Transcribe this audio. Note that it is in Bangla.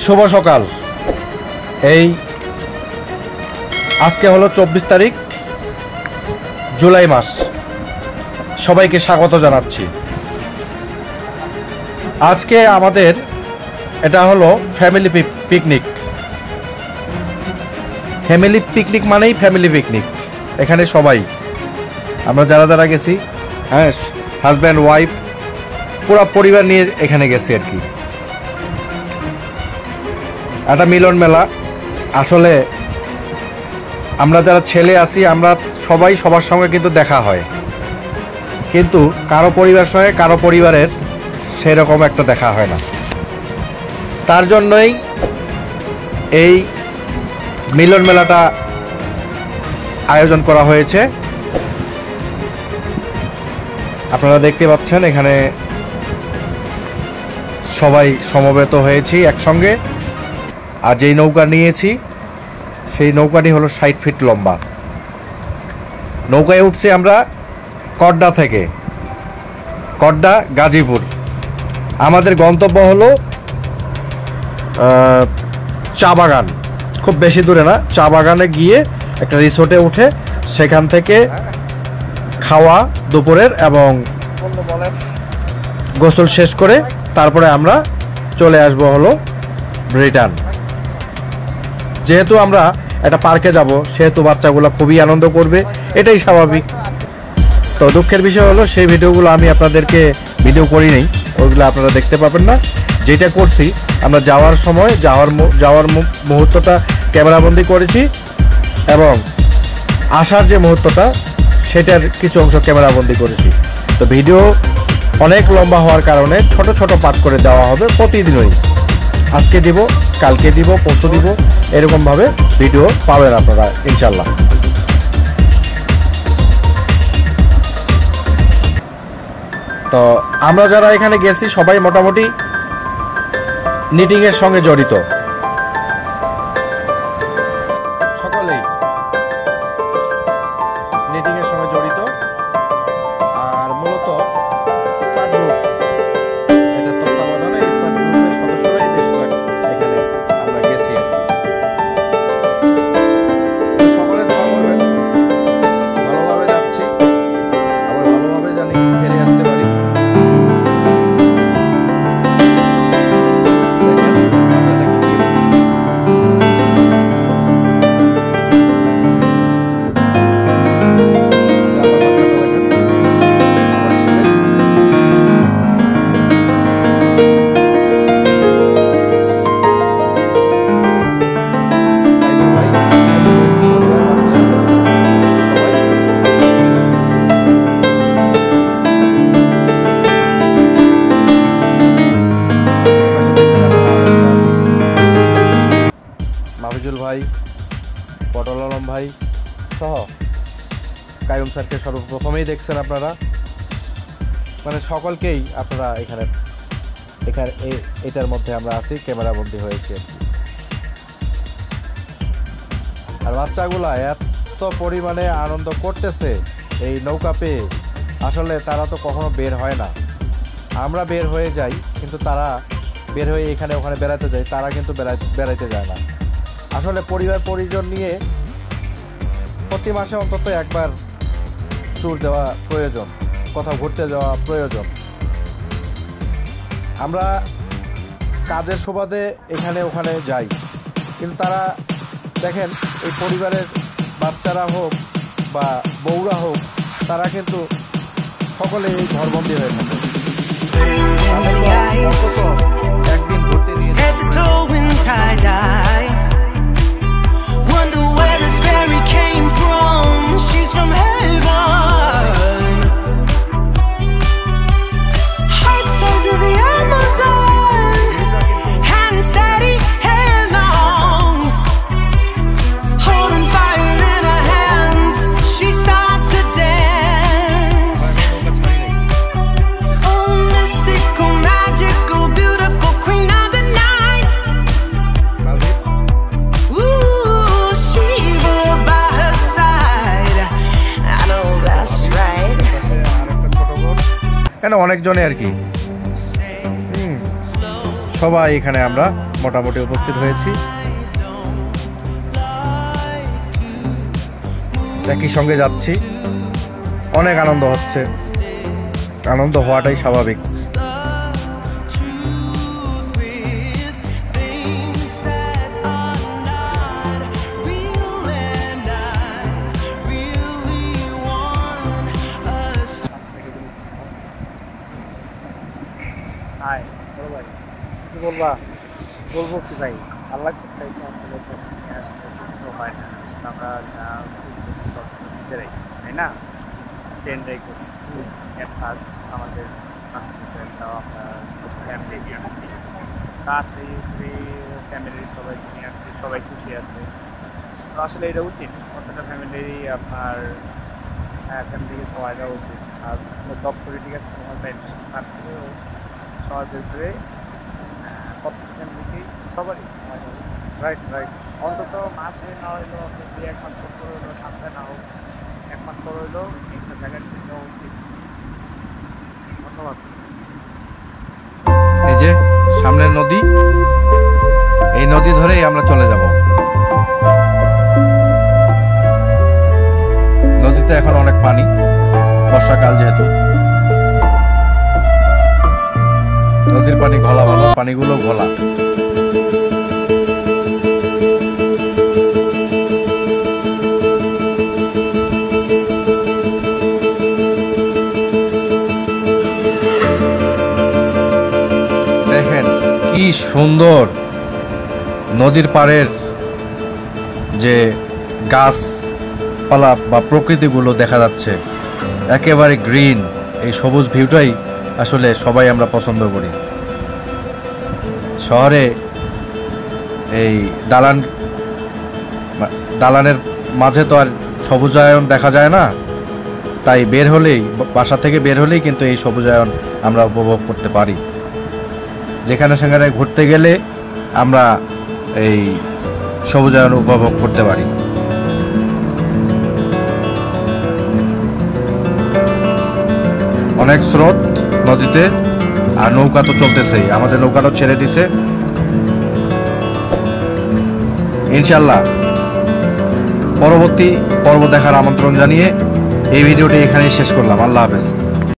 শুভ সকাল। এই আজকে হলো 24 তারিখ জুলাই মাস। সবাইকে স্বাগত জানাচ্ছি। আজকে আমাদের এটা হলো ফ্যামিলি পিকনিক। ফ্যামিলি পিকনিক মানেই ফ্যামিলি পিকনিক। এখানে সবাই আমরা যারা যারা গেছি, হ্যাঁ, হাজব্যান্ড ওয়াইফ পুরো পরিবার নিয়ে এখানে গেছি আর কি। একটা মিলন মেলা। আসলে আমরা যারা ছেলে আছি আমরা সবাই সবার সঙ্গে কিন্তু দেখা হয়, কিন্তু কারো পরিবার সঙ্গে কারো পরিবারের সেরকম একটা দেখা হয় না। তার জন্যই এই মিলন মেলাটা আয়োজন করা হয়েছে। আপনারা দেখতে পাচ্ছেন এখানে সবাই সমবেত হয়েছি একসঙ্গে। আর যেই নৌকা নিয়েছি সেই নৌকাটি হলো 60 ফিট লম্বা। নৌকায় উঠছি আমরা কড্ডা থেকে, কড্ডা গাজীপুর। আমাদের গন্তব্য হলো চা বাগান, খুব বেশি দূরে না। চা বাগানে গিয়ে একটা রিসোর্টে উঠে সেখান থেকে খাওয়া দুপুরের এবং গোসল শেষ করে তারপরে আমরা চলে আসব হলো রিটার্ন। যেহেতু আমরা একটা পার্কে যাব সেহেতু বাচ্চাগুলো খুবই আনন্দ করবে, এটাই স্বাভাবিক। তো দুঃখের বিষয় হলো সেই ভিডিওগুলো আমি আপনাদেরকে ভিডিও করি নেই, ওইগুলো আপনারা দেখতে পাবেন না। যেটা করছি আমরা যাওয়ার সময় যাওয়ার মুহূর্তটা ক্যামেরাবন্দি করেছি এবং আসার যে মুহূর্তটা সেটার কিছু অংশ ক্যামেরাবন্দি করেছি। তো ভিডিও অনেক লম্বা হওয়ার কারণে ছোট ছোট পার্ট করে দেওয়া হবে প্রতিদিনই। আজকে দিব, কালকে দিব, পরশু দিব, এরকমভাবে ভিডিও পাবেন আপনারা ইনশাল্লাহ। তো আমরা যারা এখানে গেছি সবাই মোটামুটি নিটিংয়ের সঙ্গে জড়িত, সকলেই নিটিংয়ের সঙ্গে জড়িত। আর মূলত স্মার্ট গ্রুপ, এটা তত্ত্বাবধানে স্মার্ট গ্রুপের সদস্যরাই বেশিরভাগ এখানে আমরা গেছি আর কি। সকলে দোয়া করবেন, ভালোভাবে যাচ্ছি, আবার ভালোভাবে জানি ফিরে আসতে পারি। মাফিজুল ভাই, পটল আলম ভাই সহ কায়ুম স্যারকে সর্বপ্রথমেই দেখছেন আপনারা। মানে সকলকেই আপনারা এখানে এটার মধ্যে আমরা আছি, ক্যামেরাবন্দি হয়েছে আর কি। আর বাচ্চাগুলা এত পরিমাণে আনন্দ করতেছে এই নৌকা পেয়ে, আসলে তারা তো কখনো বের হয় না। আমরা বের হয়ে যাই, কিন্তু তারা বের হয়ে এখানে ওখানে বেড়াতে যায়, তারা কিন্তু বেড়াইতে যায় না। আসলে পরিবার পরিজন নিয়ে প্রতি মাসে অন্তত একবার ট্যুর দেওয়া প্রয়োজন, কোথাও ঘুরতে যাওয়া প্রয়োজন। আমরা কাজের সুবাদে এখানে ওখানে যাই, কিন্তু তারা দেখেন এই পরিবারের বাচ্চারা হোক বা বউরা হোক, তারা কিন্তু সকলে এই ঘরবন্দি হয়ে থাকে। একদিন ঘুরতে নিয়ে wonder where this fairy came from. She's from heaven. Heart size of the Amazon, hand steady, hand long, holding fire in her hands. She starts to dance. Oh, mystical, magical, beautiful queen of the night. কেন অনেকজনে আর কি সবাই এখানে আমরা মোটামুটি উপস্থিত হয়েছি। একই সঙ্গে যাচ্ছি, অনেক আনন্দ হচ্ছে, আনন্দ হওয়াটাই স্বাভাবিক। হাই বড় ভাই, কি বলবা? বলবো কি ভাই, আল্লাহ চাইছে আসলে তো আসলে হয় না। আসলে আমরা নিজেরাই, তাই না? ট্রেনটাই করি ফার্স্ট আমাদের আমরা ফ্যামিলি নিয়ে আসছি। তা সেই ফ্যামিলির সবাই নিয়ে আসছি, সবাই খুশি আছে। তো আসলে এটা উচিত, প্রত্যেকটা ফ্যামিলিরই আপনার ফ্যামিলিকে সময় দেওয়া উচিত। আর জব করে ঠিক আছে, সময় পাই না, তারপরেও সময় বের করে প্রত্যেক ফ্যামিলিকেই সবারই সময় দেওয়া উচিত। রাইট রাইট, অন্তত মাসে না হইলেও আপনি 2-1 মাস পর করে হলেও, সপ্তাহে না হোক 1 মাস পর হইলেও একটা জায়গায় দেওয়া উচিত। ধন্যবাদ। এই যে সামনের নদী, এই নদী ধরেই আমরা চলে যাব। নদীতে এখন অনেক পানি, বর্ষাকাল যেহেতু। নদীর পানি ঘোলা, ভালো পানিগুলো ঘোলা। দেখেন কি সুন্দর নদীর পাড়ের যে গাছপালা বা প্রকৃতিগুলো দেখা যাচ্ছে, একেবারে গ্রিন। এই সবুজ ভিউটাই আসলে সবাই আমরা পছন্দ করি। শহরে এই দালানের মাঝে তো আর সবুজায়ন দেখা যায় না, তাই বের হলেই, বাসা থেকে বের হলেই কিন্তু এই সবুজায়ন আমরা উপভোগ করতে পারি। যেখানে সেখানে ঘুরতে গেলে আমরা এই সবুজায়ন উপভোগ করতে পারি। অনেক স্রোত নদীতে, আর নৌকা তো চলতেছেই। আমাদের নৌকাটাও ছেড়ে দিছে। ইনশাল্লাহ পরবর্তী পর্ব দেখার আমন্ত্রণ জানিয়ে এই ভিডিওটি এখানেই শেষ করলাম। আল্লাহ হাফেজ।